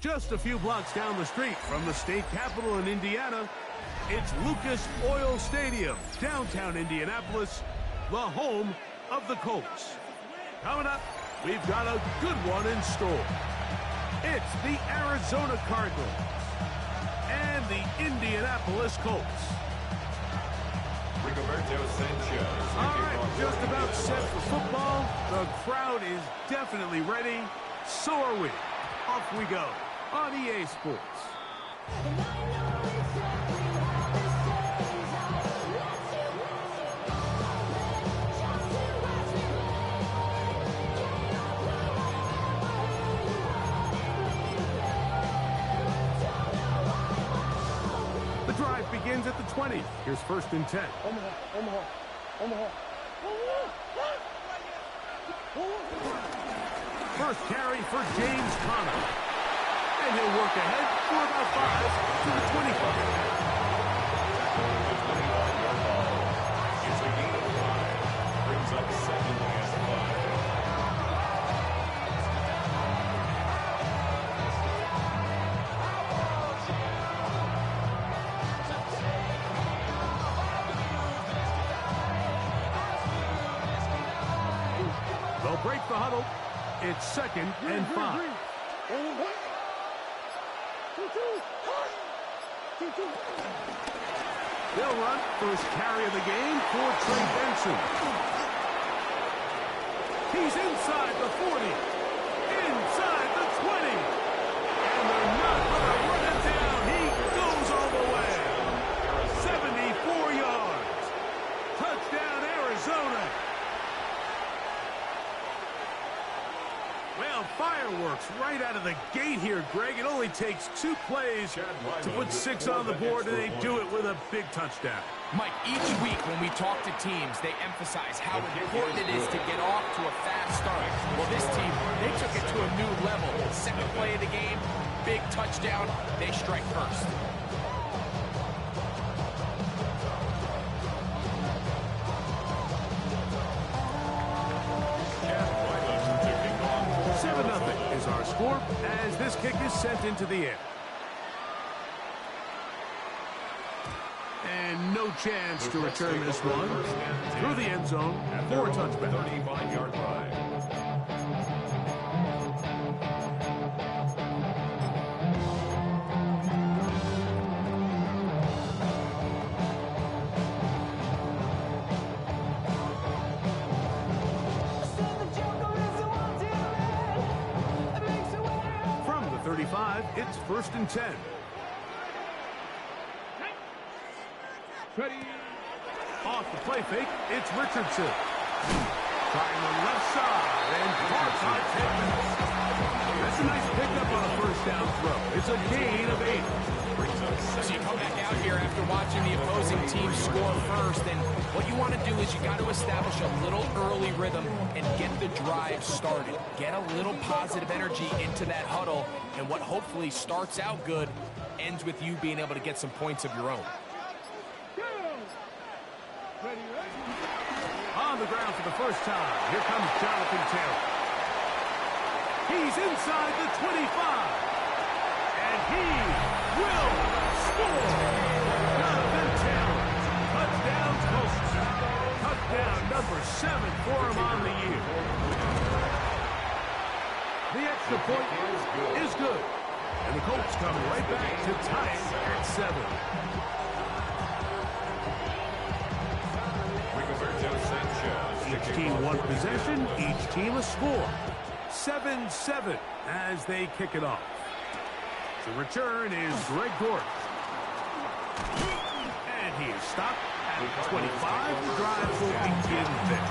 Just a few blocks down the street from the state capitol in Indiana, it's Lucas Oil Stadium, downtown Indianapolis, the home of the Colts. Coming up, we've got a good one in store. It's the Arizona Cardinals and the Indianapolis Colts. All right, just about set for football. The crowd is definitely ready. So are we. Off we go on EA Sports. The drive begins at the 20. Here's 1st and 10. Omaha. First carry for James Conner. And he'll work ahead for about 5 to the 25. It's a gain of 5. Brings up 2nd and 5. They'll break the huddle. It's 2nd and 5. They'll run first carry of the game for Trey Benson. He's inside the 40, inside the 20, and they're not going to run it down. He goes all the way. 74 yards. Touchdown, Arizona. Well, fireworks right out of the gate here, Greg. It only takes 2 plays to put 6 on the board, and they do it with a big touchdown. Mike, each week when we talk to teams, they emphasize how important it is to get off to a fast start. Well, this team, they took it to a new level. 2nd play of the game, big touchdown. They strike first. Is our score as this kick is sent into the air. And no chance to return this one through the end zone for a touchback. 35-yard drive. From the 35, it's 1st and 10. Ready. Off the play fake, it's Richardson. Trying the left side, and caught by 10 minutes. That's a nice pickup on a 1st down throw. It's a gain of 8. So you come back out here after watching the opposing team score first, and what you want to do is you got to establish a little early rhythm and get the drive started. Get a little positive energy into that huddle, and what hopefully starts out good ends with you being able to get some points of your own. On the ground for the first time, here comes Jonathan Taylor. He's inside the 25, and he will score. Jonathan Taylor, touchdown Colts. Touchdown number 7 for him on the year. The extra point is good, and the Colts come right back to tie it at 7. Each team one possession, each team a score. 7-7 as they kick it off. The return is Greg Dortch. And he is stopped at 25. The drive will begin there.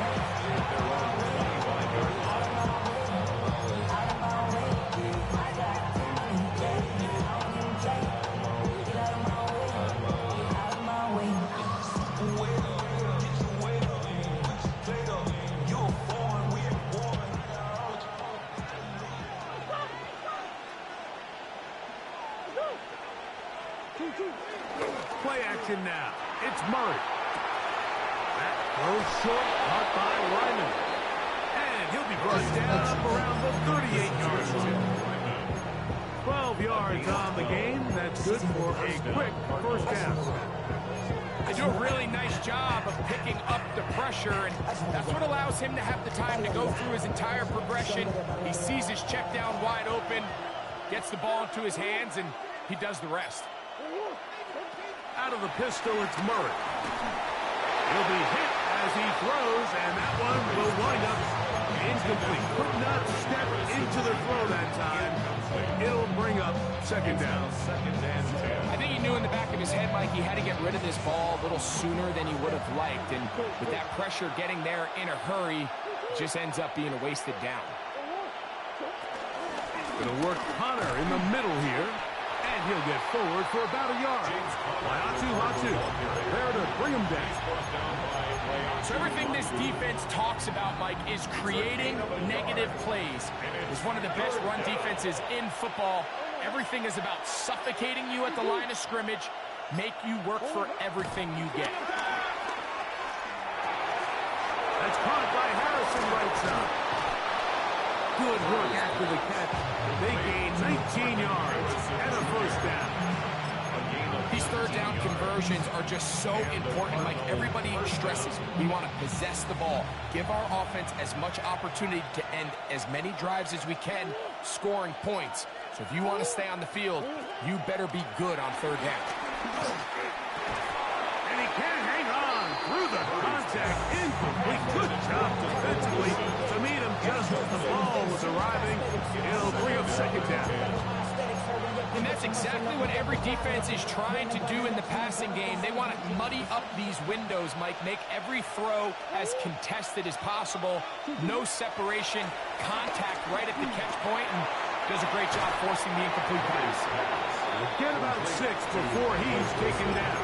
Play action now. It's Murray. That goes short, caught by Lyman. And he'll be brought down up around the 38-yard line. 12 yards. good for a quick first down. They do a really nice job of picking up the pressure, and that's what allows him to have the time to go through his entire progression. He sees his check down wide open, gets the ball into his hands, and he does the rest. Out of the pistol, it's Murray. He'll be hit as he throws, and that one will wind up incomplete. Could not step into the throw that time. It'll bring up second down. I think he knew in the back of his head, Mike, he had to get rid of this ball a little sooner than he would have liked. And with that pressure getting there in a hurry, it just ends up being a wasted down. Gonna work Connor in the middle here. And he'll get forward for about a yard. Latu there to bring him down. So everything this defense talks about, Mike, is creating negative plays. It's one of the best run defenses in football. Everything is about suffocating you at the line of scrimmage, make you work for everything you get. That's caught by Harrison right side. Good work after the catch. They gain 19 yards and a first down. These third down conversions are just so important. Like everybody stresses, we want to possess the ball, give our offense as much opportunity to end as many drives as we can, scoring points. So if you want to stay on the field, you better be good on third down. And he can't hang on through the contact. Incomplete. Good job defensively to meet him just as the ball was arriving. It'll bring up second down. And that's exactly what every defense is trying to do in the passing game. They want to muddy up these windows, Mike, make every throw as contested as possible. No separation, contact right at the catch point, and does a great job forcing the incomplete pass. Get about 6 before he's taken down.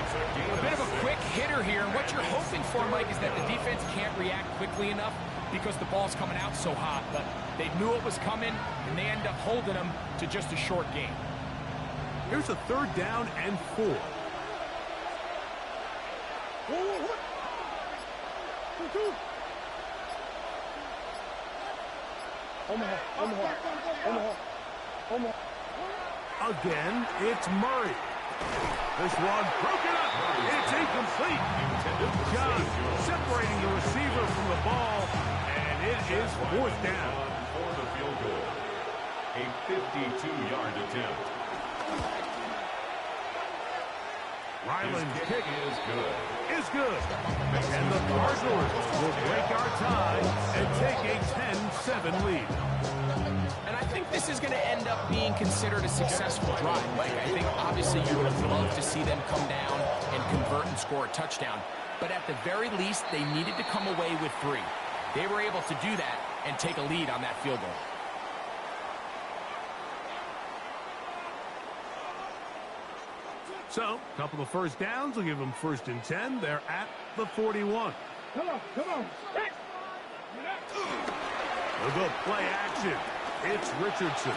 A bit of a quick hitter here, and what you're hoping for, Mike, is that the defense can't react quickly enough because the ball's coming out so hot, but they knew it was coming, and they end up holding them to just a short game. Here's a third down and 4. Again, it's Murray. This one broken up. It's incomplete. John separating the receiver from the ball, and it is fourth down. For the field goal, a 52-yard attempt. Ryland's kick is good. And the Cardinals will break our tie and take a 10-7 lead. And I think this is going to end up being considered a successful drive. Like, I think obviously you would have loved to see them come down and convert and score a touchdown. But at the very least, they needed to come away with 3. They were able to do that and take a lead on that field goal. So, a couple of first downs will give them 1st and 10. They're at the 41. Come on. They'll go play action. It's Richardson.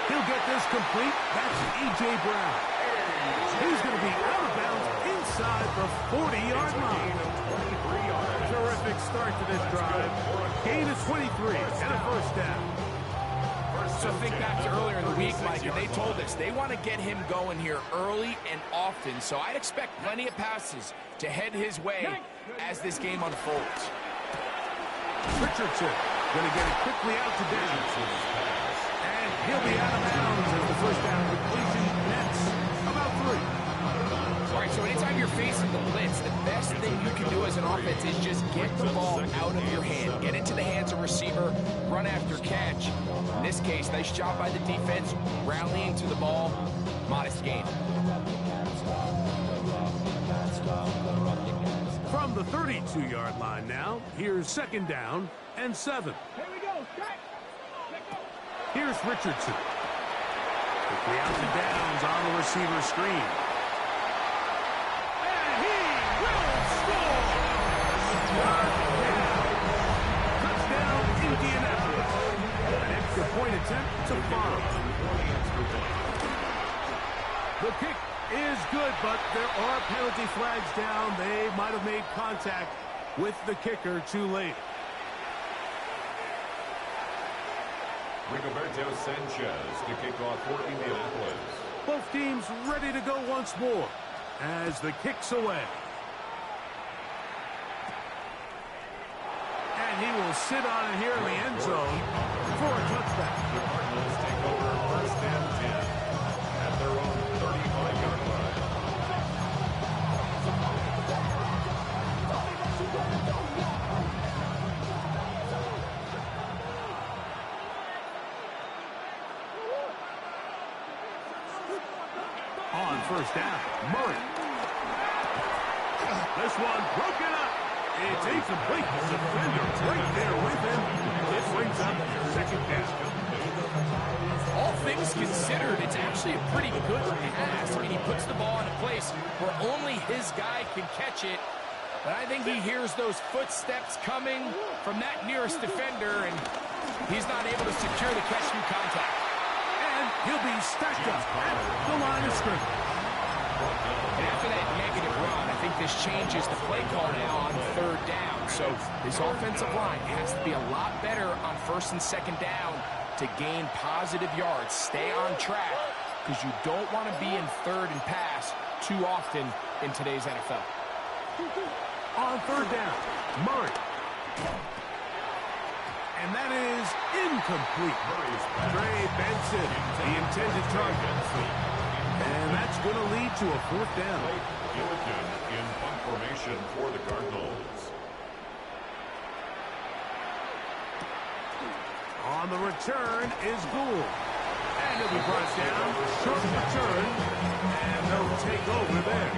He'll get this complete. That's E.J. Brown. He's going to be out of bounds inside the 40-yard line. Terrific start to this drive. Gain of 23 and a first down. So think back to earlier in the week, Mike, and they told us they want to get him going here early and often. So I'd expect plenty of passes to head his way as this game unfolds. Richardson going to get it quickly out to Davidson. And he'll be out of bounds as the first down completion nets about 3. All right, so anytime you're facing the blitz, the best thing you can do as an offense is just get the ball out of your hand. Get into the hands of receiver, run after catch. In this case, nice job by the defense, rallying to the ball, modest gain. From the 32-yard line now, here's 2nd down and 7. Here we go. Here's Richardson. Quickly out to Downs on the receiver screen. And he will score! Touchdown, Indianapolis. An extra point attempt to follow. The kick is good, but there are penalty flags down. They might have made contact with the kicker too late. Rigoberto Sanchez to kick off for Indianapolis. Both teams ready to go once more as the kick's away. And he will sit on it here in the end zone for a touchback. The Cardinals take over first and 10 at their own 35-yard line. On first down, Murray. This one broken up. It's incomplete. Defender right there with him. It brings up second down. All things considered, it's actually a pretty good pass. I mean, he puts the ball in a place where only his guy can catch it. But I think he hears those footsteps coming from that nearest defender, and he's not able to secure the catch through contact. And he'll be stacked up at the line of scrimmage. And after that negative run, I think this changes the play call now on third down. So his offensive line has to be a lot better on first and second down to gain positive yards. Stay on track, because you don't want to be in third and pass too often in today's NFL. On third down, Murray. And that is incomplete. Trey Benson, the intended target. And that's going to lead to a fourth down. Gillikin in punt formation for the Cardinals. On the return is Gould. And he'll be brought down. Short return. And they'll take over there.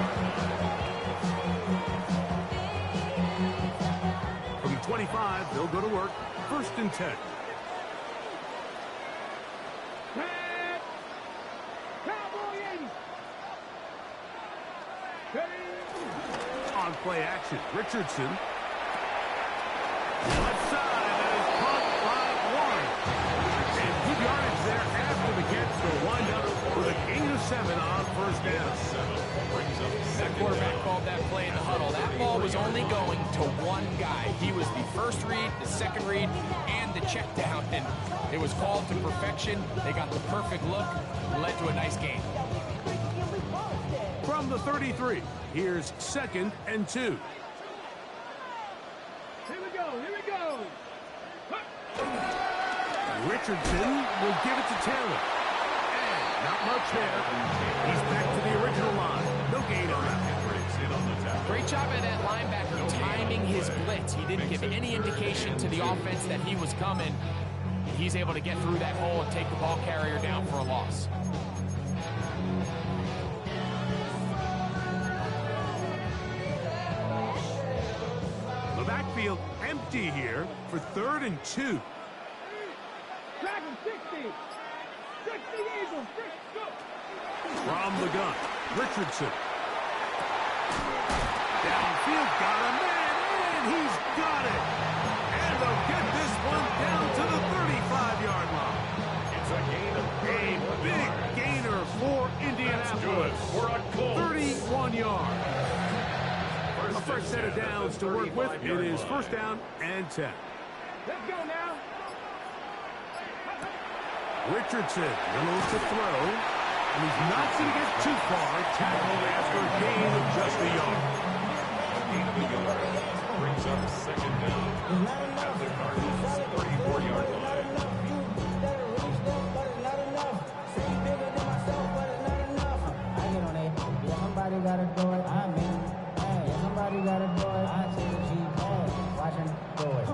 From 25, they'll go to work. First and 10. On play action, Richardson. Left side, that is caught by Warren. And good yardage there after the catch. They'll wind up with a gain of 7 on first down. That quarterback called that play in the huddle. That ball was only going to one guy. He was the first read, the second read, and the check down. And it was called to perfection. They got the perfect look, led to a nice game. From the 33, here's second and 2. Here we go, here we go. Richardson will give it to Taylor. And not much there. He's back to the original line. No gain on that. Great job by that linebacker timing his blitz. He didn't give any indication to the offense that he was coming. He's able to get through that hole and take the ball carrier down for a loss. The backfield empty here for third and 2. Dragon 60. 60 Eagles. Go. From the gun, Richardson. Downfield, got a man, and he's got it. And they'll get this one down to the 35-yard line. It's a gain of A big gainer for Indianapolis. For a Colts. 31 yards. A fresh set of downs to work with. It is first down and 10. Let's go now. Richardson, little to throw. And he's not going to get too far. Tackled after a gain of just a yard. Gain of a yard brings up second down at the Cardinals' 34-yard line. Somebody gotta do it. I mean, hey, somebody gotta do it. I take a G, watch him do it.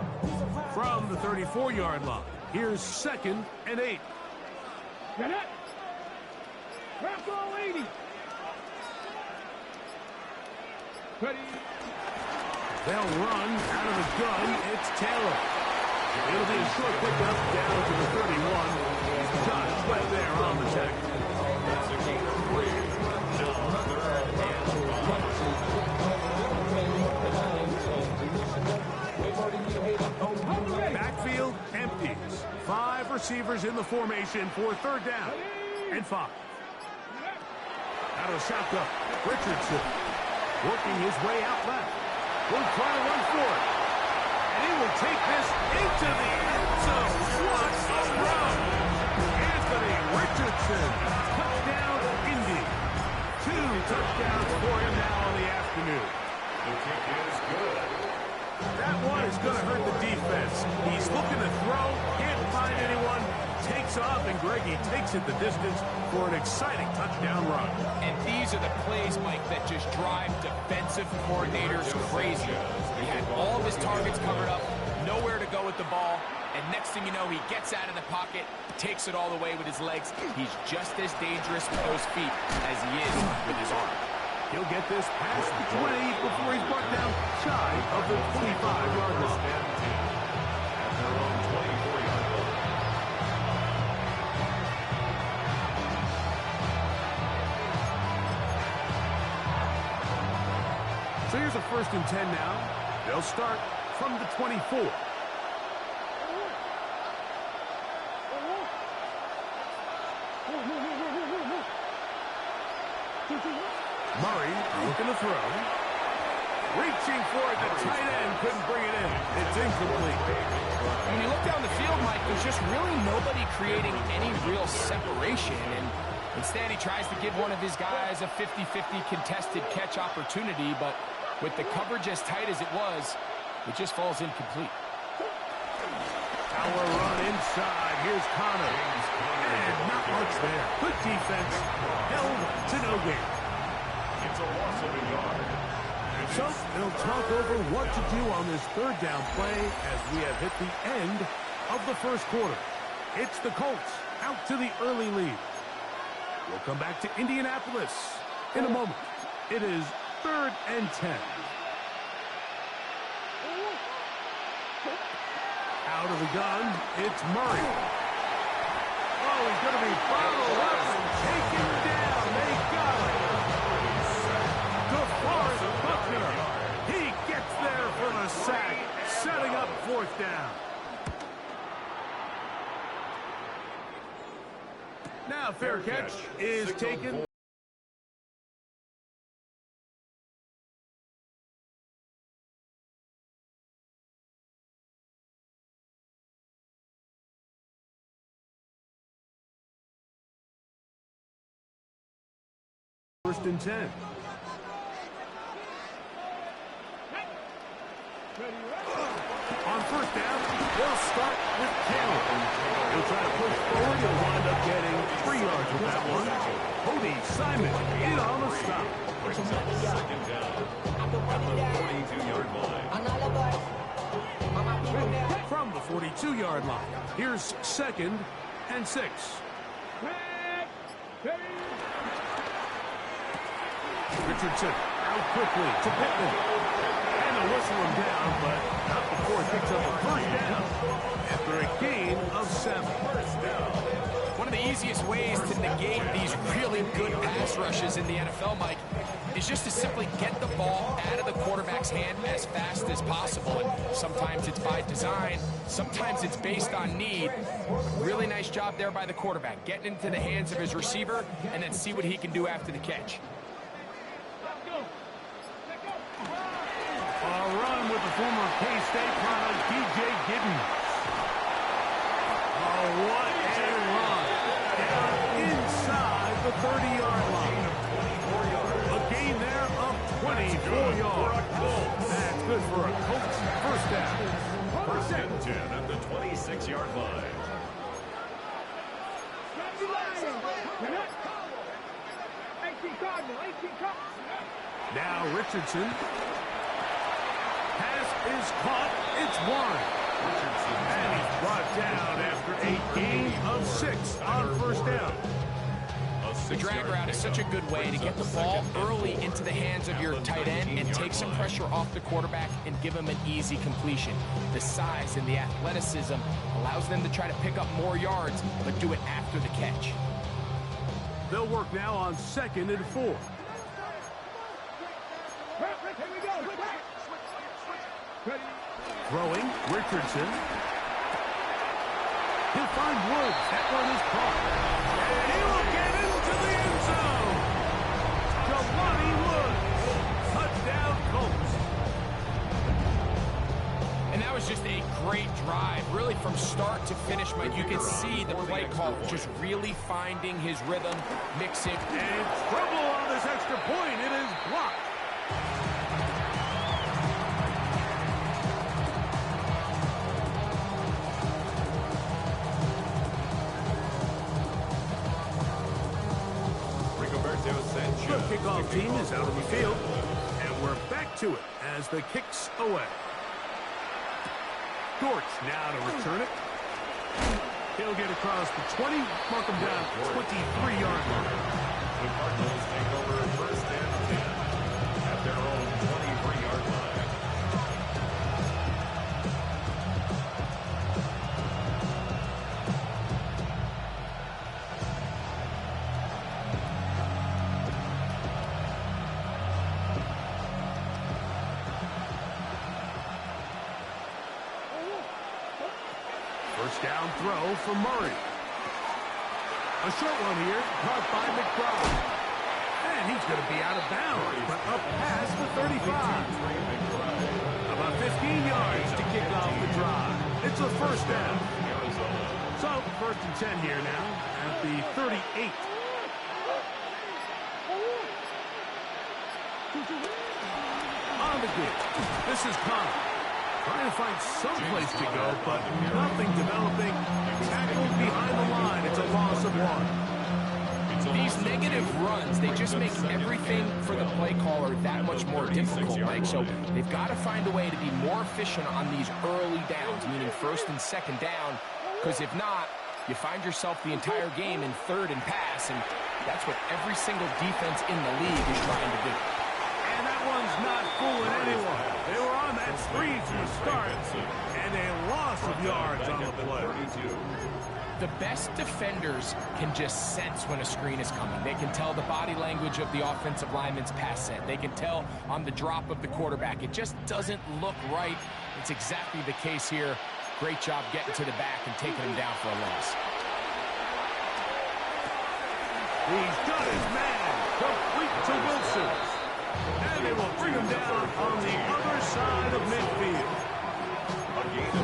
From the 34-yard line, here's second and 8. Get it. Crack all 80. Ready. They'll run out of the gun. It's Taylor. It'll be a short pickup down to the 31. Josh Sweat there on the tackle. That's a gain of 3. Now third and 5. Backfield empties. 5 receivers in the formation for third down and 5. Out of shotgun, Richardson working his way out left. Will try to run for it. And he will take this into the end zone. What a run! Takes off, and Greggy takes it the distance for an exciting touchdown run. And these are the plays, Mike, that just drive defensive coordinators crazy. He had all of his targets covered up, nowhere to go with the ball, and next thing you know, he gets out of the pocket, takes it all the way with his legs. He's just as dangerous with those feet as he is with his arm. He'll get this past the 20 before he's brought down shy of the 25-yard line. At their own 24-yard line. So here's a 1st and 10 now. They'll start from the 24. Murray looking to throw. Reaching for it, the tight end couldn't bring it in. It's incomplete. When you look down the field, Mike, there's just really nobody creating any real separation, and instead he tries to give one of his guys a 50-50 contested catch opportunity, but with the coverage as tight as it was, it just falls incomplete. Power run inside. Here's Connor. And not much there. Good defense. Held to no gain. It's a loss of a yard. So they'll talk over what to do on this 3rd down play as we have hit the end of the 1st quarter. It's the Colts out to the early lead. We'll come back to Indianapolis in a moment. It is 3rd and 10. Out of the gun, it's Murray. Oh, he's going to be followed up and taken down. They got him. DeForest Buckner. He gets there for the sack, setting up 4th down. Now, fair catch is taken. First and 10. On 1st down, they'll start with Taylor. He'll try to push forward. He'll wind up getting 3 yards with that one. Cody Simon in on the stop. Brings up 2nd down at the 42-yard line. From the 42-yard line, here's 2nd and 6. Richardson out quickly to Pittman. And they'll whistle him down, but not before it picks up a 1st down after a gain of 7. One of the easiest ways to negate these really good pass rushes in the NFL, Mike, is just to simply get the ball out of the quarterback's hand as fast as possible. And sometimes it's by design, sometimes it's based on need. Really nice job there by the quarterback, getting into the hands of his receiver and then see what he can do after the catch. A run with the former K-State product, DJ Giddens. Oh, what a run. Down inside the 30-yard line. A gain there of 24 yards. That's good for a Colts 1st down. 1st and 10 at the 26-yard line. Now Richardson. Pass is caught. It's one. And he's brought down after a gain of 6 on 1st down. The drag route is such a good way to get the ball early into the hands of your tight end and take some pressure off the quarterback and give him an easy completion. The size and the athleticism allows them to try to pick up more yards, but do it after the catch. They'll work now on 2nd and 4. Throwing, Richardson. He'll find Woods. That one is caught. And he will get into the end zone. Jelani Woods. Touchdown, Colts. And that was just a great drive, really from start to finish, Mike. You can see the play call just really finding his rhythm, mixing. And trouble on this extra point. It is blocked. kickoff team is out on the field, and we're back to it as the kick's away. Dortch now to return it. He'll get across the 20, mark him down 23-yard line. The Cardinals take over first and 10 at their own 23-yard line. First down throw for Murray. A short one here, caught by McBride. And he's going to be out of bounds, but up past the 35. About 15 yards to kick off the drive. It's a first down. So, first and 10 here now at the 38. On the good. This is Connor. Trying to find some place to go, but nothing developing. Tackled behind the line. It's a loss of 1. These negative runs, they just make everything for the play caller that much more difficult, Mike. So they've got to find a way to be more efficient on these early downs, meaning first and second down, because if not, you find yourself the entire game in third and pass, and that's what every single defense in the league is trying to do. And that one's not fooling anyone. They were on that screen from the start, and a loss of yards on the play. The best defenders can just sense when a screen is coming. They can tell the body language of the offensive lineman's pass set. They can tell on the drop of the quarterback. It just doesn't look right. It's exactly the case here. Great job getting to the back and taking him down for a loss. He's got his man. Complete to Wilson. And they will bring him down on the other side of midfield.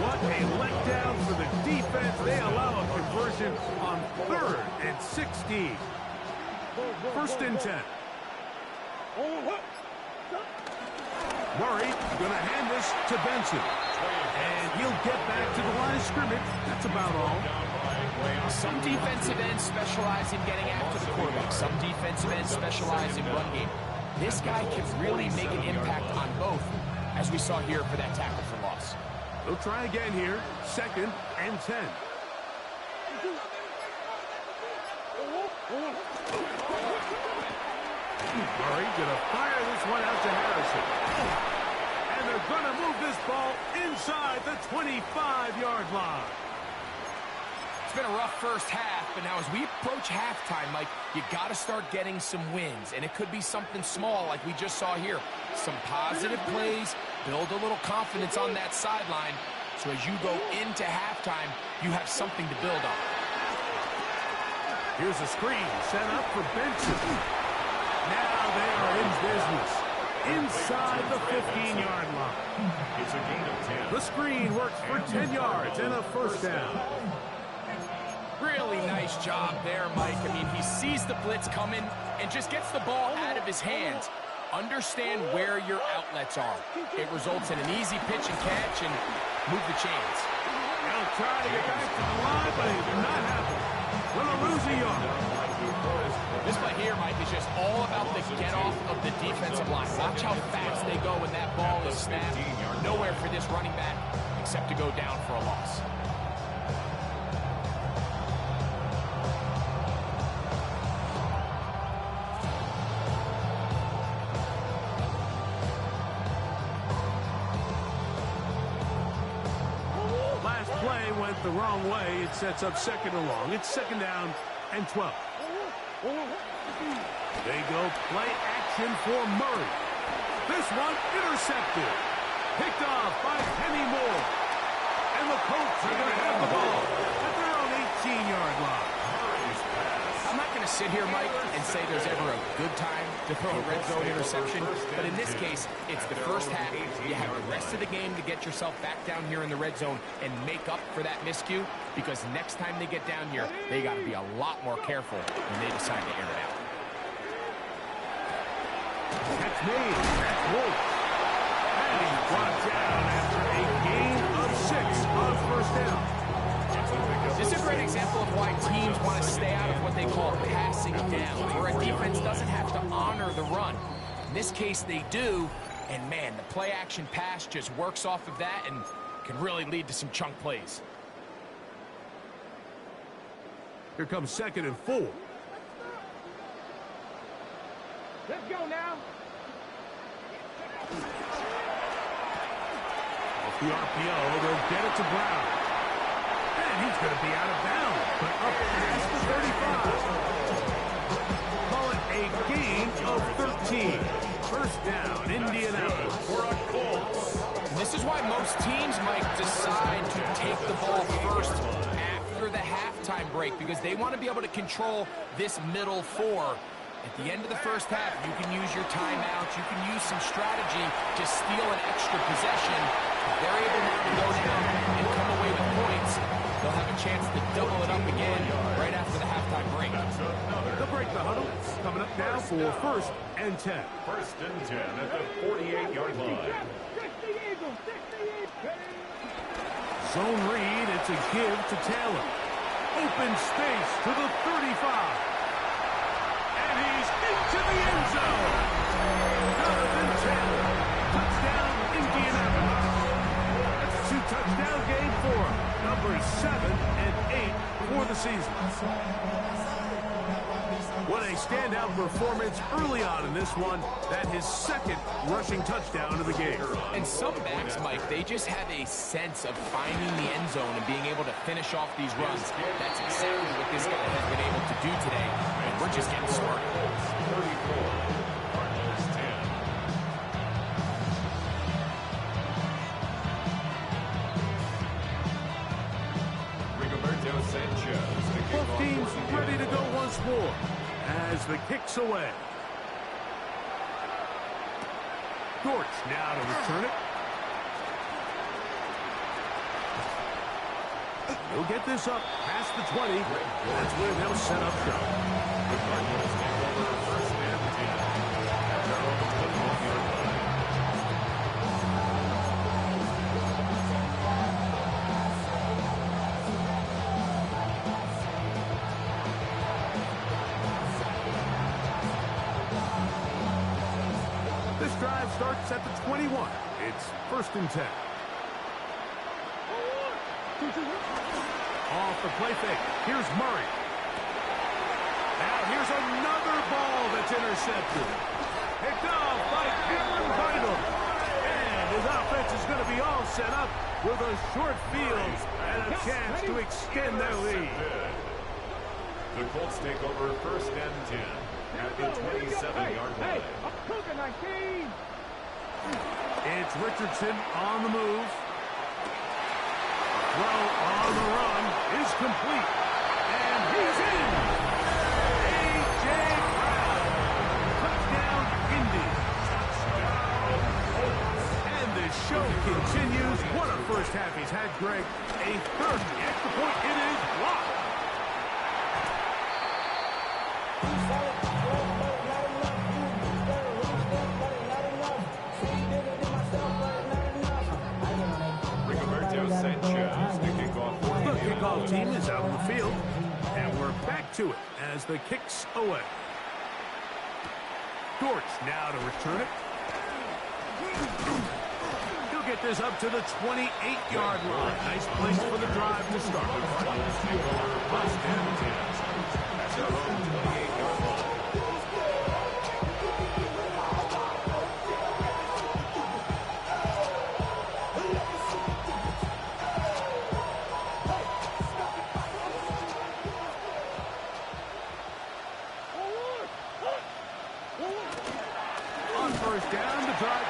What a letdown for the defense. They allow a conversion on 3rd and 16. First and 10. Murray going to hand this to Benson. And he'll get back to the line of scrimmage. That's about all. Some defensive ends specialize in getting after the quarterback. Some defensive ends specialize in run game. This guy can really make an impact on both, as we saw here for that tackle for loss. They'll try again here. 2nd and 10. Murray gonna fire this one out to Harrison. And they're gonna move this ball inside the 25-yard line. It's been a rough first half, but now as we approach halftime, Mike, you got to start getting some wins. And it could be something small like we just saw here. Some positive plays, build a little confidence on that sideline. So as you go into halftime, you have something to build on. Here's a screen set up for Benson. Now they are in business. Inside the 15-yard line. It's a gain of 10. The screen works for 10 yards and a first down. Really nice job there, Mike. I mean, he sees the blitz coming and just gets the ball out of his hands. Understand where your outlets are. It results in an easy pitch and catch and move the chains. He'll try to get back to the line, but he's not happening. Gonna lose a yard. This play here, Mike, is just all about the get-off of the defensive line. Watch how fast they go when that ball is snapped. Nowhere for this running back except to go down for a loss. Went the wrong way. It sets up 2nd and long. It's 2nd down and 12. They go play action for Murray. This one intercepted. Picked off by Kenny Moore. And the Colts are going to have the ball at their own 18-yard line. I'm not going to sit here, Mike, and say there's ever a good time to throw a red zone interception, but in this case, it's the first half. You have the rest of the game to get yourself back down here in the red zone and make up for that miscue, because next time they get down here, they got to be a lot more careful when they decide to air it out. That's made. That's Wolf. And he's brought down after a gain of 6 on first down. This is a great example of why teams want to stay out of what they call passing down, where a defense doesn't have to honor the run. In this case, they do, and man, the play-action pass just works off of that and can really lead to some chunk plays. Here comes 2nd and 4. Let's go now. Off the RPO, they'll get it to Brown. And he's going to be out of bounds, but up past the 35. Call it a gain of 13. First down, Indianapolis for a Colts. And this is why most teams might decide to take the ball first after the halftime break, because they want to be able to control this middle four. At the end of the first half, you can use your timeouts, you can use some strategy to steal an extra possession. If they're able now to go down and come away with points, they'll have a chance to double it up again right after the halftime break. They'll break the huddle. Coming up now for 1st and 10. 1st and 10 at the 48-yard line. Zone read, it's a give to Taylor. Open space to the 35. And he's into the end zone. Jonathan Taylor. Touchdown, Indianapolis. That's a 2-touchdown game for him. Numbers 7 and 8 for the season. What a standout performance early on in this one. That his 2nd rushing touchdown of the game. And some backs, Mike, they just have a sense of finding the end zone and being able to finish off these runs. That's exactly what this guy has been able to do today. And we're just getting started. 34, Cardinals 10. Rigoberto Sanchez. Both teams ready to go once more as the kick's away. Dortch now to return it. He'll get this up past the 20. That's where they'll set up shop. The Cardinals take over 1st and 10 at their own 12-yard line. This drive starts at the 21. It's 1st and 10. Off the play fake. Here's Murray. Now here's another ball that's intercepted. Picked off by Cameron Vital. And his offense is going to be all set up with a short field and a chance to extend their lead. The Colts take over 1st and 10 at the 27-yard line. It's Richardson on the move. Throw on the run is complete. And he's in. A.J. Brown. Touchdown, Indy. And the show continues. What a first half he's had, Greg. A 3rd extra point. It is blocked. Sanchez, the kickoff for the kickoff team is out on the field, and we're back to it as the kick's away. Dortch now to return it. He'll get this up to the 28-yard line. Nice place for the drive to start. Cardinals take over 1st and 10 at their own 28-yard line.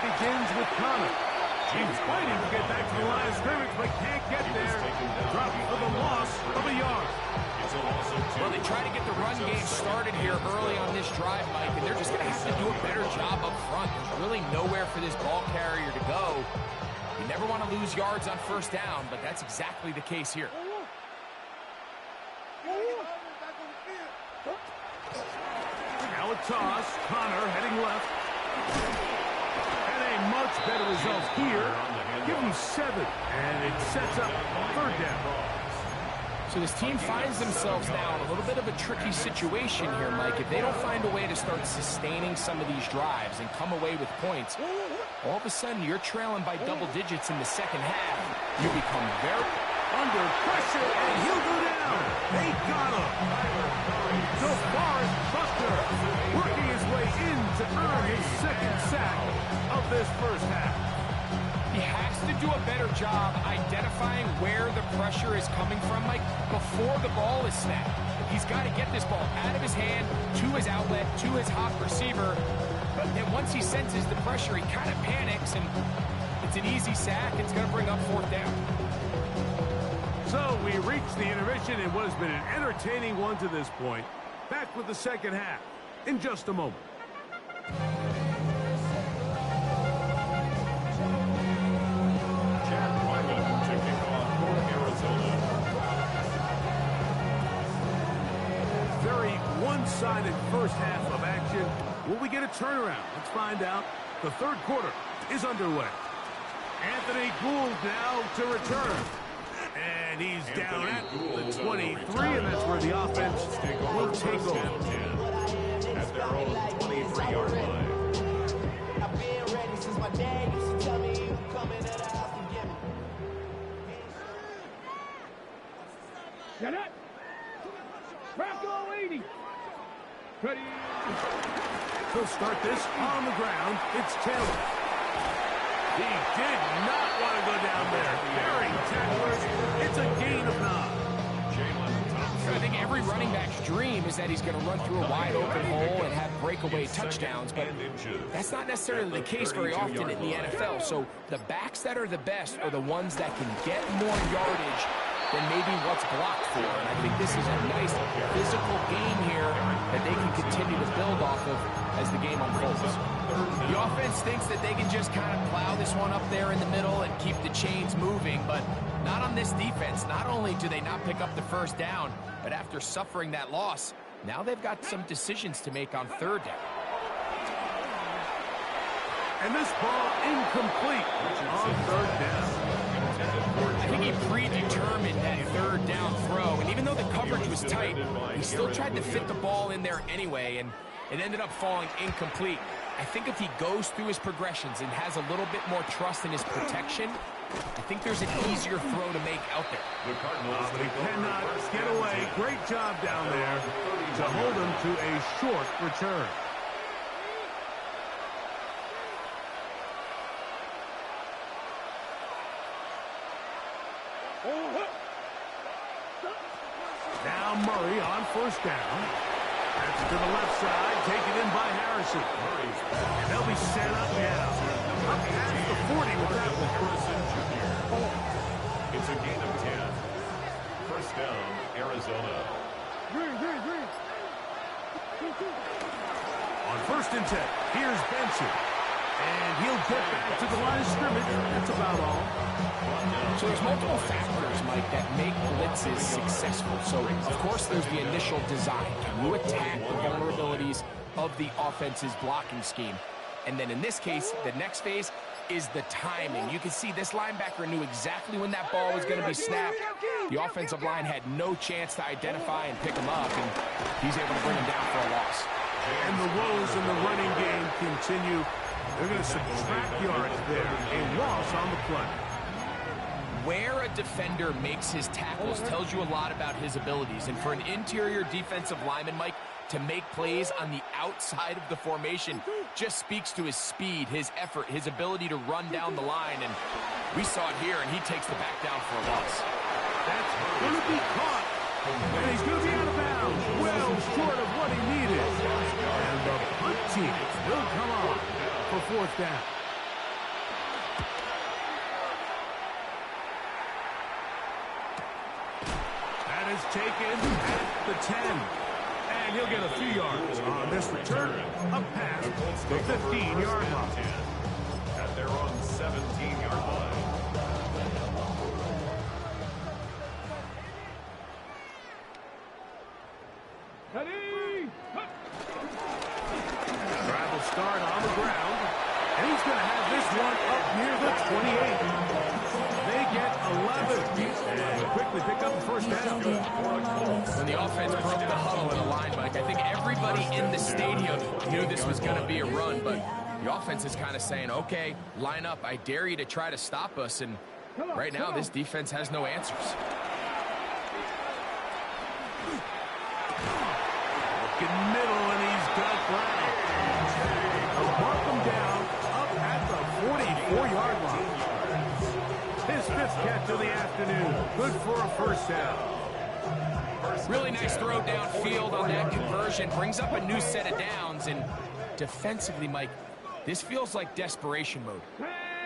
Begins with Connor. He's fighting to get back to the line of scrimmage, but can't get there. Dropped for the loss of a yard. Well, they try to get the run game started here early on this drive, Mike, and they're just going to have to do a better job up front. There's really nowhere for this ball carrier to go. You never want to lose yards on 1st down, but that's exactly the case here. Now a toss. Connor heading left. Much better results here. Give him 7, and it sets up 3rd down. So this team finds themselves now in a little bit of a tricky situation here, Mike. If they don't find a way to start sustaining some of these drives and come away with points, all of a sudden you're trailing by double digits in the second half. You become very under pressure, and he'll go down. They got him. So Forrest Buckner working his way in to earn his second sack of this first half. He has to do a better job identifying where the pressure is coming from, Mike, before the ball is snapped. He's got to get this ball out of his hand, to his outlet, to his hot receiver. But then once he senses the pressure, he kind of panics, and it's an easy sack. It's going to bring up fourth down. So we reach the intermission in what has been an entertaining one to this point. Back with the second half in just a moment. Very one-sided first half of action. Will we get a turnaround? Let's find out. The third quarter is underway. Anthony Gould now to return. And he's down at the 23, and that's where the offense will take over. At their own 23-yard line. I've been ready since my dad used to tell me he would come into the house and get me. Get it. Bronco 80. Ready. He'll start this on the ground. It's Taylor. He did not want to go down there. Very tacklers. It's a gain of 9. I think every running back's dream is that he's going to run through a wide open hole and have breakaway touchdowns, but that's not necessarily the case very often in the NFL. So the backs that are the best are the ones that can get more yardage than maybe what's blocked for. And I think this is a nice physical game here that they can continue to build off of as the game unfolds. The offense thinks that they can just kind of plow this one up there in the middle and keep the chains moving, but not on this defense. Not only do they not pick up the first down, but after suffering that loss, now they've got some decisions to make on third down. And this ball incomplete on third down. I think he predetermined that third down throw, and even though the coverage was tight, he still tried to fit the ball in there anyway, and it ended up falling incomplete. I think if he goes through his progressions and has a little bit more trust in his protection, I think there's an easier throw to make out there. But he cannot get away. Great job down there to hold him to a short return. Now Murray on first down. That's to the left side, taken in by Harrison. And they'll be set up now. Up past the 40 with that one. It's a gain of 10. First down, Arizona. On first and 10, here's Benson. And he'll get back to the line of scrimmage. That's about all. So there's multiple factors, Mike, that make blitzes successful. So, of course, there's the initial design. Can you attack the vulnerabilities of the offense's blocking scheme? And then in this case, the next phase is the timing. You can see this linebacker knew exactly when that ball was going to be snapped. The offensive line had no chance to identify and pick him up, and he's able to bring him down for a loss. And the woes in the running game continue. They're going to subtract yards there. A loss on the play. Where a defender makes his tackles tells you a lot about his abilities. And for an interior defensive lineman, Mike, to make plays on the outside of the formation just speaks to his speed, his effort, his ability to run down the line. And we saw it here, and he takes the back down for a loss. That's going to be caught. And he's going to be out of bounds. Well short of what he needed. And the punt team will come on for fourth down. That is taken at the 10. And he'll get a few yards on this return up past the 15-yard line. At their own 17-yard line. Drive will start on the ground. And he's going to have this one up near the 28. They get 11 and quickly pick up the first down. When the offense broke the huddle in the line, Mike, I think everybody in the stadium knew this was going to be a run, but the offense is kind of saying, okay, line up. I dare you to try to stop us, and right now this defense has no answers. Looking middle, and he's got ground. Mark him down up at the 44-yard line. His 5th catch of the afternoon. Good for a first down. Really nice throw downfield on that conversion. Brings up a new set of downs, and defensively, Mike, this feels like desperation mode.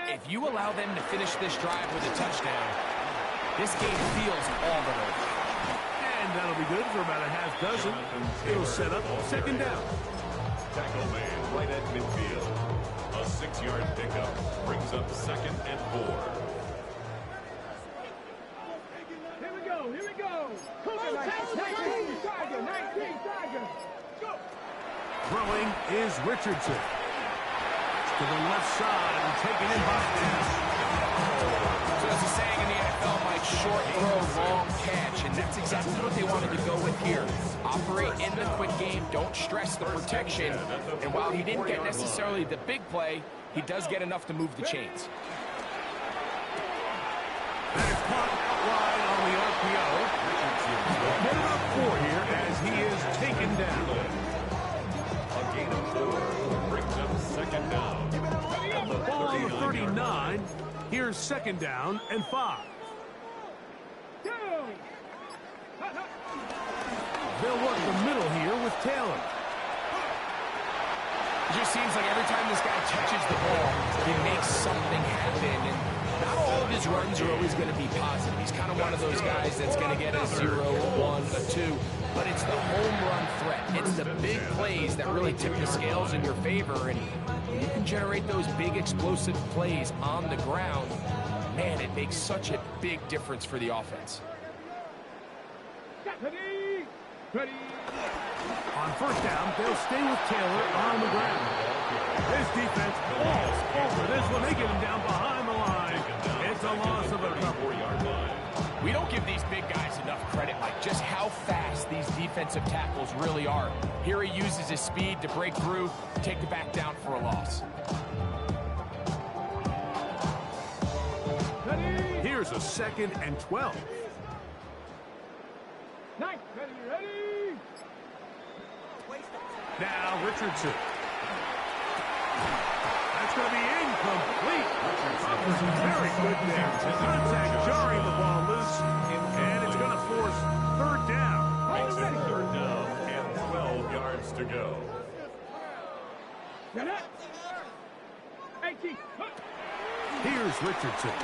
If you allow them to finish this drive with a touchdown, this game feels all but over. And that'll be good for about a half dozen. It'll set up 2nd down. Tackle man right at midfield. A 6-yard pickup brings up 2nd and 4. Here we go, here we go. 19 Tiger. Go. Throwing is Richardson. To the left side and taken in by Dennis. So as a saying in the NFL, Mike, short throw, long catch, and that's exactly what they wanted to go with here. Operate in the quick game, don't stress the protection, and while he didn't get necessarily the big play, he does get enough to move the chains. That is caught out wide on the RPO. Get it up 4 here as he is taken down. A gain of 4 brings up 2nd down. Ball on the 39. Here's 2nd down and 5. They'll work the middle here with Taylor. It just seems like every time this guy touches the ball, he makes something happen. And not all of his runs are always going to be positive. He's kind of one of those guys that's going to get a 0, a 1, a 2. But it's the home run threat. It's the big plays that really tip the scales in your favor. And when you can generate those big explosive plays on the ground, man, it makes such a big difference for the offense. Ready. On 1st down, they'll stay with Taylor on the ground. His defense falls over this one. They get him down behind the line. It's a loss of a couple. We don't give these big guys enough credit, Mike, just how fast these defensive tackles really are. Here he uses his speed to break through, take the back down for a loss. Here's a 2nd and 12. Ready. Now Richardson. That's going to be incomplete. Very good there. Contact jarring the ball loose, and it's going to force 3rd down. Makes it 3rd down and 12 yards to go. Here's Richardson.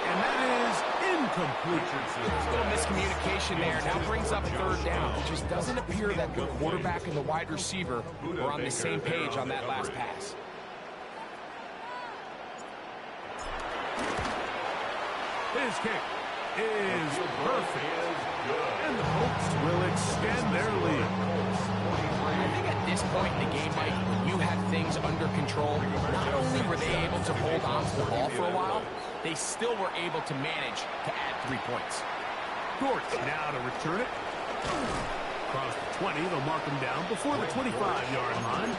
And that is incomplete. A little miscommunication there. Now brings up 3rd down. It just doesn't appear that the quarterback and the wide receiver were on the same page on that last pass. His kick is perfect. And the Colts will extend their lead. I think at this point in the game, Mike, when you have things under control, not only were they able to hold on to the ball for a while, they still were able to manage to add 3 points. Dort now to return it. Across the 20, they'll mark him down before the 25-yard line.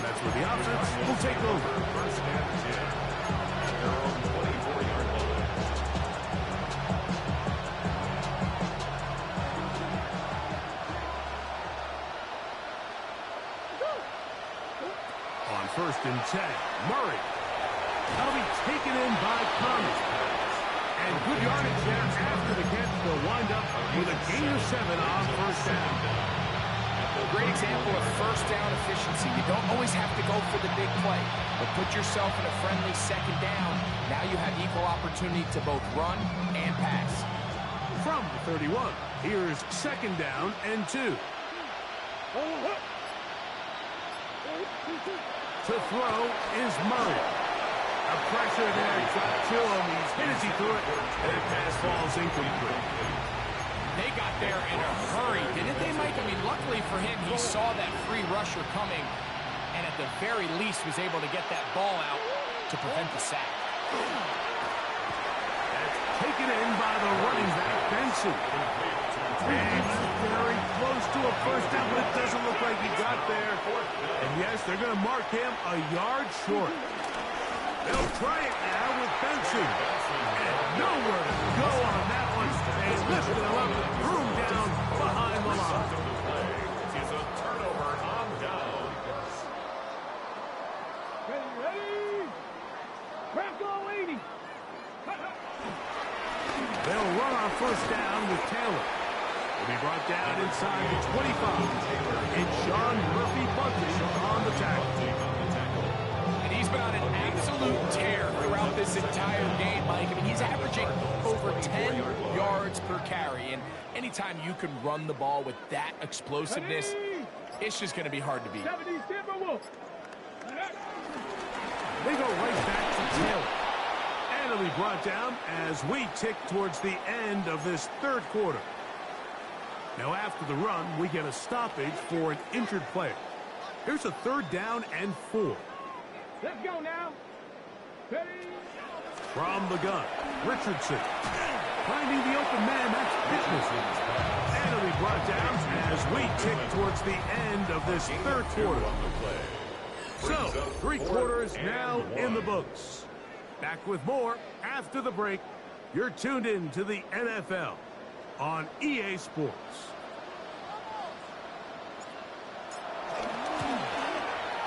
That's where the offense will take over. First and 10. Their own 24-yard line. On 1st and 10, Murray. That'll be taken in by Thomas. And good yardage there after the catch. They'll wind up with a gain of 7 on 1st down. A great example of 1st down efficiency. You don't always have to go for the big play, but put yourself in a friendly 2nd down. Now you have equal opportunity to both run and pass. From the 31, here's 2nd down and 2. To throw is Murray. A pressure there got to him. He's hit as he threw it. And pass falls incomplete. They got there in a hurry, didn't they, Mike? I mean, luckily for him, he saw that free rusher coming, and at the very least was able to get that ball out to prevent the sack. taken in by the running back, Benson. And he's very close to a first down, but it doesn't look like he got there. And yes, they're going to mark him a yard short. They'll try it now with Benson. And nowhere to go on that one. They lifted him up and threw him down behind the line. It's a turnover on down. Ready? Bronco 80. They'll run on first down with Taylor. Will be brought down inside the 25. It's Sean Murphy Bunting on the tackle. And he's been on an absolute tear throughout this entire game, Mike. I mean, he's averaging over 10 yards per carry. And anytime you can run the ball with that explosiveness, it's just going to be hard to beat. 70 Timberwolf. They go right back to Taylor. And it'll be brought down as we tick towards the end of this third quarter. Now after the run, we get a stoppage for an injured player. Here's a 3rd down and 4. Let's go now. Ready? From the gun, Richardson. Finding the open man, that's business. And it'll be brought down as we tick towards the end of this third quarter. So, 3 quarters now in the books. Back with more after the break. You're tuned in to the NFL on EA Sports.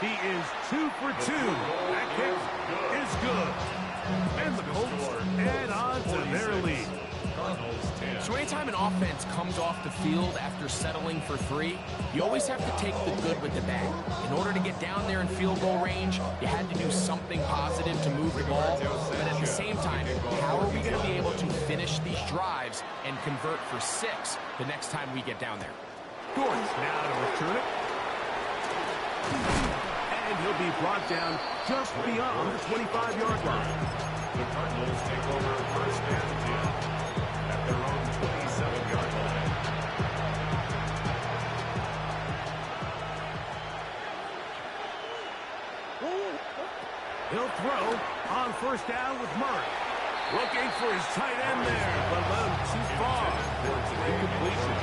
He is 2 for 2. That kick is good. And the Colts add on to their lead. So anytime an offense comes off the field after settling for 3, you always have to take the good with the bad. In order to get down there in field goal range, you had to do something positive to move the ball. But at the same time, how are we going to be able to finish these drives and convert for 6 the next time we get down there? Dortch now to return it. And he'll be brought down just beyond the 25-yard line. The Cardinals take over first and 10 at their own 27-yard line. He'll throw on first down with Murray. Looking for his tight end there, but a little too far. Incompletion.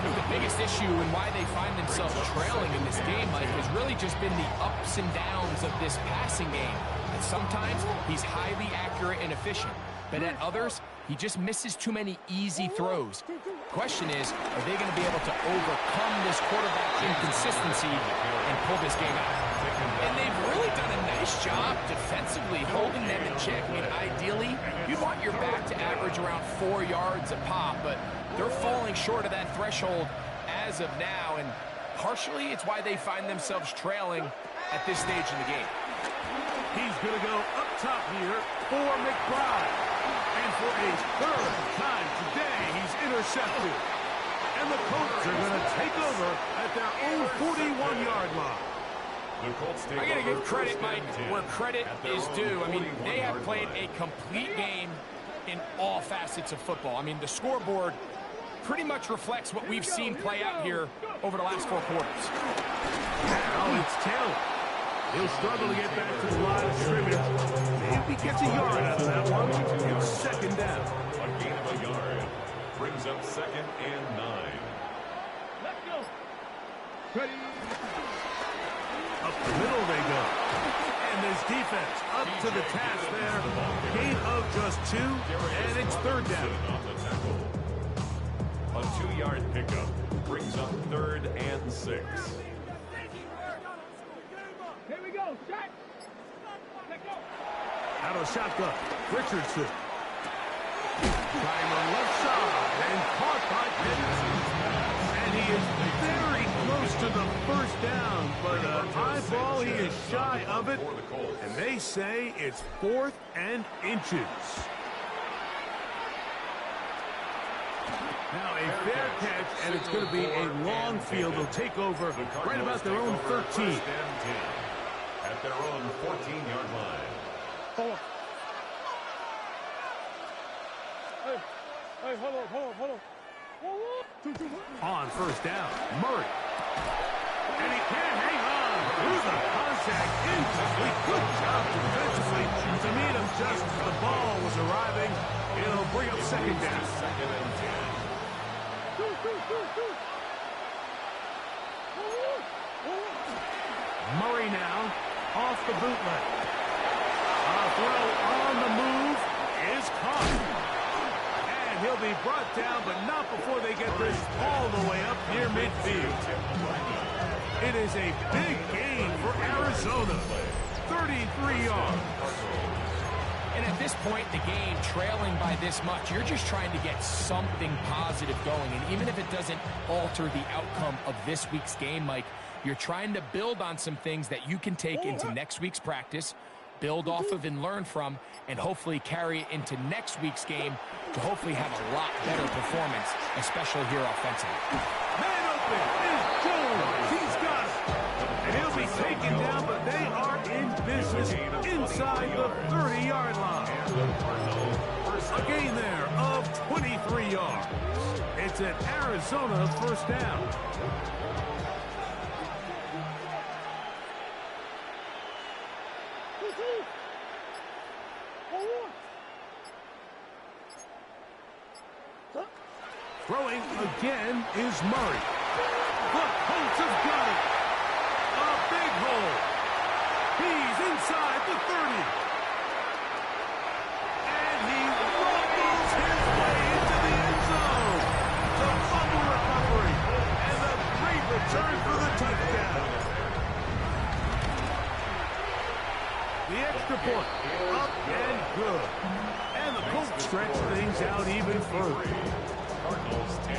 The biggest issue and why they find themselves trailing in this game, Mike, has really just been the ups and downs of this passing game. And sometimes he's highly accurate and efficient, but at others, he just misses too many easy throws. Question is, are they going to be able to overcome this quarterback inconsistency and pull this game out? And they've really done a nice job defensively holding them in check. I mean, ideally, you'd want your back to average around 4 yards a pop, but they're falling short of that threshold as of now, and partially it's why they find themselves trailing at this stage in the game. He's going to go up top here for McBride. And for a 3rd time today, he's intercepted. And the Colts are going to take over at their own 41-yard line. I got to give credit, Mike, where credit is due. I mean, they have played a complete game in all facets of football. I mean, the scoreboard pretty much reflects what we've seen play out here over the last 4 quarters. Now it's Taylor. He'll struggle to get back to the line of scrimmage. Maybe gets a yard out of that one. It's 2nd down. A gain of a yard brings up 2nd and 9. Let's go. Ready? Up the middle they go. And this defense up to the task there. Gain of just 2, and it's 3rd down. On the tackle. A 2-yard pickup brings up 3rd and 6. Here we go. Shot. Let's go. Out of shotgun, Richardson. Trying on left side, and caught by Pittman. And he is very close to the first down, but a high ball, he is shy of it. And they say it's 4th and inches. Now a fair catch, and it's going to be a long field. They'll take over right about their own 13. At their own 14-yard line. Hey, hold on. On first down, Murray. And he can't hang on through the contact. Incomplete. Good job defensively to meet him just as the ball was arriving. It'll bring up second down. Second and 10. Murray now off the bootleg. A throw on the move is caught. And he'll be brought down, but not before they get this all the way up near midfield. It is a big gain for Arizona. 33 yards. And at this point in the game, trailing by this much, you're just trying to get something positive going. And even if it doesn't alter the outcome of this week's game, Mike, you're trying to build on some things that you can take into next week's practice, build off of and learn from, and hopefully carry it into next week's game to hopefully have a lot better performance, especially here offensively. Man open is Jones. He's got it. And he'll be taken down, but they are in business inside the 30-yard line. A gain there of 23 yards. It's an Arizona first down. Throwing again is Murray. The Colts have got it. A big hole. He's inside the 30. And he rumbles his way into the end zone. The fumble recovery. And a great return for the touchdown. The extra point. Up and good. And the Colts stretch things out even further. Cardinals 10.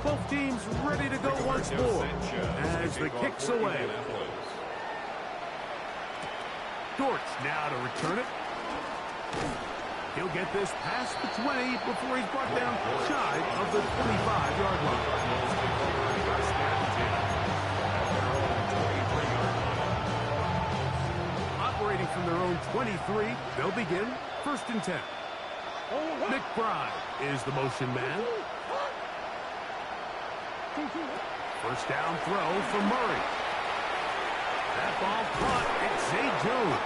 Both teams ready to go once more as the kick's away. Dortch now to return it. He'll get this past the 20 before he's brought down shy of the 25-yard line. Operating from their own 23, they'll begin first and 10. McBride is the motion man. First down throw for Murray. That ball caught. It's Zay Jones.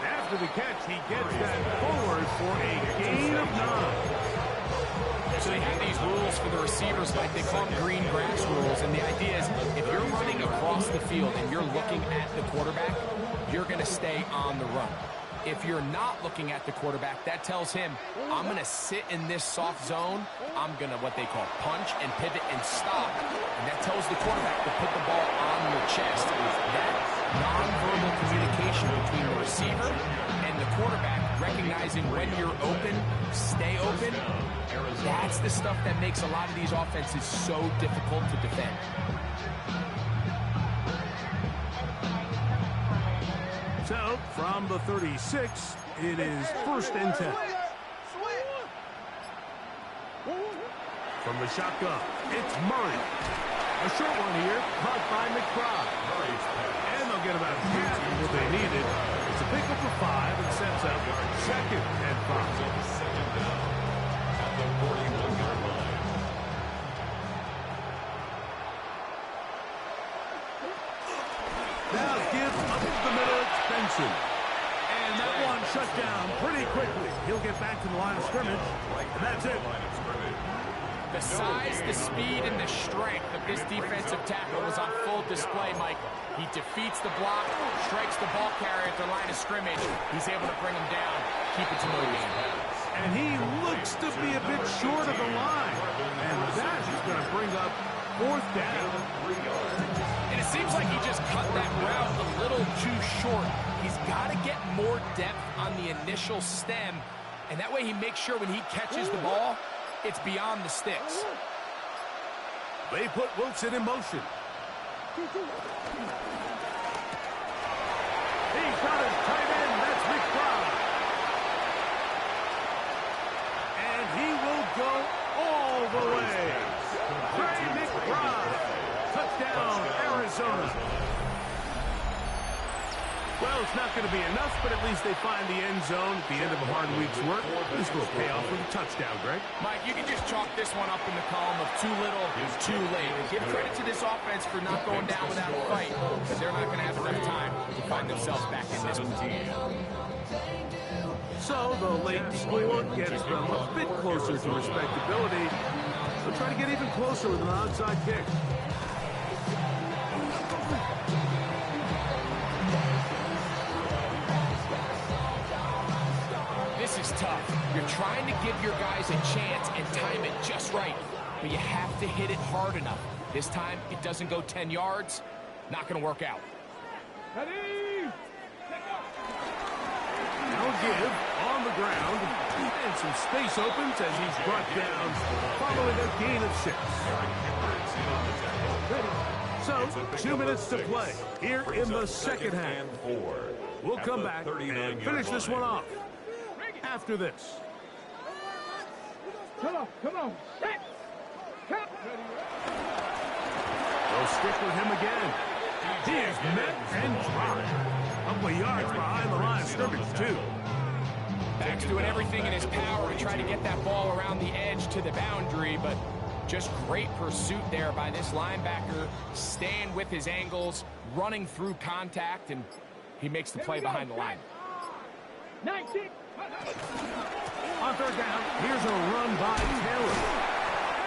After the catch, he gets that forward for a gain of 9. So they have these rules for the receivers, like they call them green grass rules. And the idea is if you're running across the field and you're looking at the quarterback, you're going to stay on the run. If you're not looking at the quarterback, that tells him, I'm going to sit in this soft zone. I'm going to what they call punch and pivot and stop. And that tells the quarterback to put the ball on your chest. That nonverbal communication between the receiver and the quarterback, recognizing when you're open, stay open, that's the stuff that makes a lot of these offenses so difficult to defend. So, from the 36, it is first and 10. From the shotgun, it's Murray. A short one here, caught by McBride. And they'll get about half of what they needed. It's a pickup of 5 and sets up second and 5. Second down at the 41-yard line. Now gives up the middle extension. And that one shut down pretty quickly. He'll get back to the line of scrimmage. And that's it. The size, the speed, and the strength of this defensive tackle was on full display, Mike. He defeats the block, strikes the ball carrier at the line of scrimmage. He's able to bring him down, keep it to no gain. And he looks to be a bit short of the line. And that is going to bring up fourth down. And it seems like he just cut that route a little too short. He's got to get more depth on the initial stem, and that way he makes sure when he catches the ball, it's beyond the sticks. They put Wilson in motion. He's got his tight end. That's McBride. And he will go all the way. Trey McBride. Touchdown, Arizona. Well, it's not going to be enough, but at least they find the end zone at the end of a hard week's work. This will pay off with a touchdown, Greg. Mike, you can just chalk this one up in the column of too little, too late. Give credit to this offense for not going down without a fight, because they're not going to have enough time to find themselves back in this one. So the late score gets them a bit closer to respectability. They'll try to get even closer with an onside kick. This is tough. You're trying to give your guys a chance and time it just right, but you have to hit it hard enough. This time, it doesn't go 10 yards. Not going to work out. Ready? Now give on the ground, and some space opens as he's brought down following a gain of 6. So, 2 minutes to play here in the second half. We'll come back and finish this one off after this. Come on. Set. Cut. They'll stick with him again. He is met and dropped. A couple of yards behind the line of scrimmage, too. Back's doing everything in his power to try to get that ball around the edge to the boundary, but just great pursuit there by this linebacker, staying with his angles, running through contact, and he makes the play behind the line. 19. On third down, here's a run by Taylor.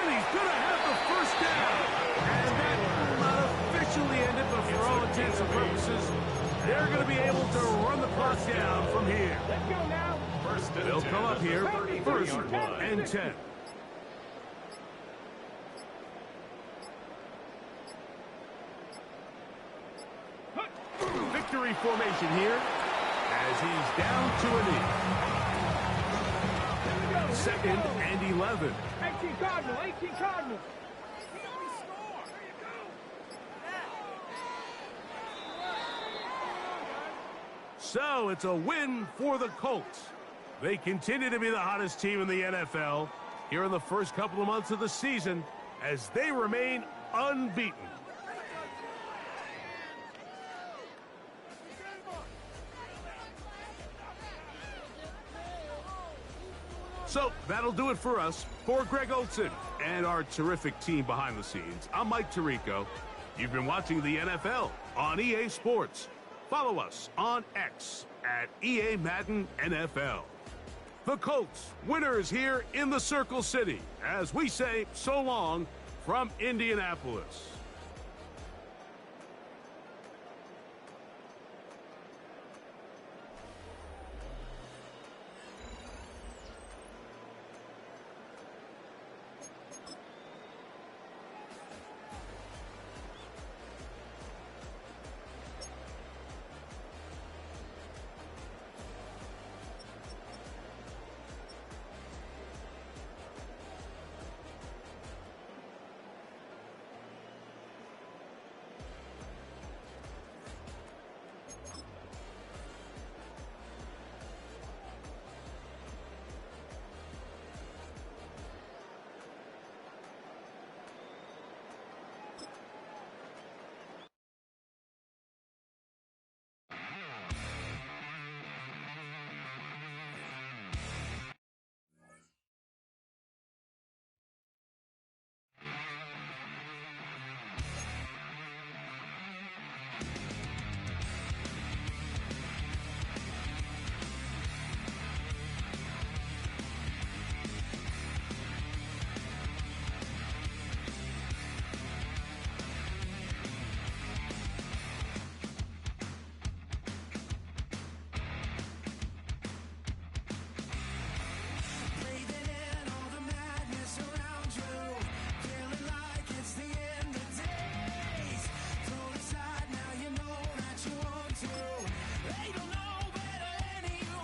And he's going to have the first down. And that will not officially end it, but for all intents and purposes, they're going to be able to run the clock down from here. Let's go now. They'll come up here, first and 10. Victory formation here as he's down to a knee. Second and 11. 18 Cardinals. So it's a win for the Colts. They continue to be the hottest team in the NFL here in the first couple of months of the season as they remain unbeaten. So that'll do it for us. For Greg Olson and our terrific team behind the scenes, I'm Mike Tirico. You've been watching the NFL on EA Sports. Follow us on X at EA Madden NFL. The Colts, winners here in the Circle City, as we say so long from Indianapolis.